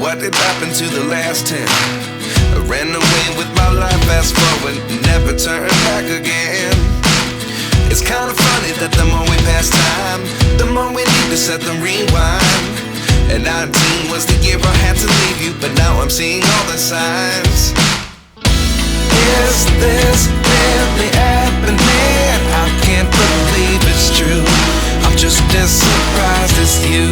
what did happen to the last 10? I ran away with my life, fast forward, never turn back again. It's kind of funny that the more we pass time, the more we need to set them rewind. And 19 was the year I had to leave you, but now I'm seeing all the signs. Is this really happening? I can't believe it's true. I'm just as surprised as you.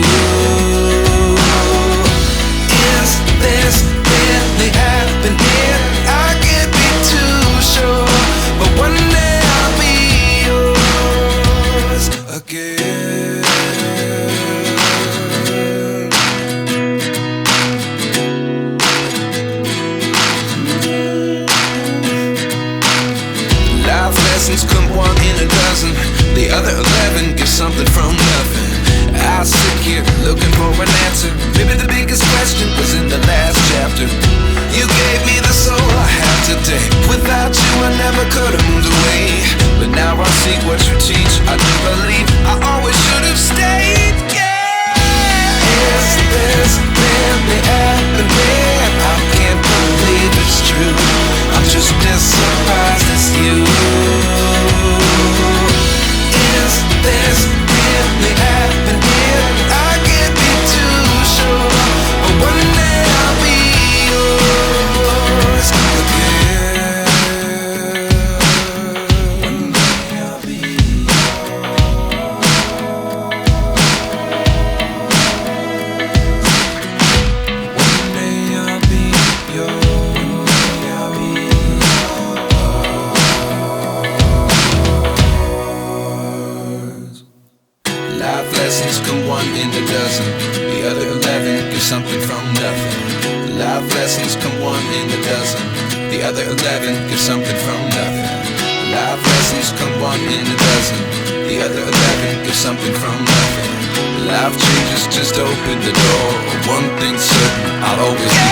Is this really happening? I can't be too sure, but one day I'll be yours again. Life lessons come one in a dozen. The other 11 get something from nothing. I sit here looking for an answer. Maybe the biggest question was in the last chapter. You gave me the soul I have today. Without you I never could have moved away. But now I see what you teach. I do believe I always should have stayed. Yeah. Is this really happening? I can't believe it's true. I'm just as surprised as you. Is this really happening? I can't be too sure, but one day I'll be yours again. One day I'll be yours. One day I'll be yours. One day I'll be yours. Life lessons come one in a dozen. The other 11 give something from nothing. Life lessons come one in a dozen. The other 11 give something from nothing. Life lessons come one in a dozen. The other 11 give something from nothing. Life changes just open the door. One thing's certain, I'll always be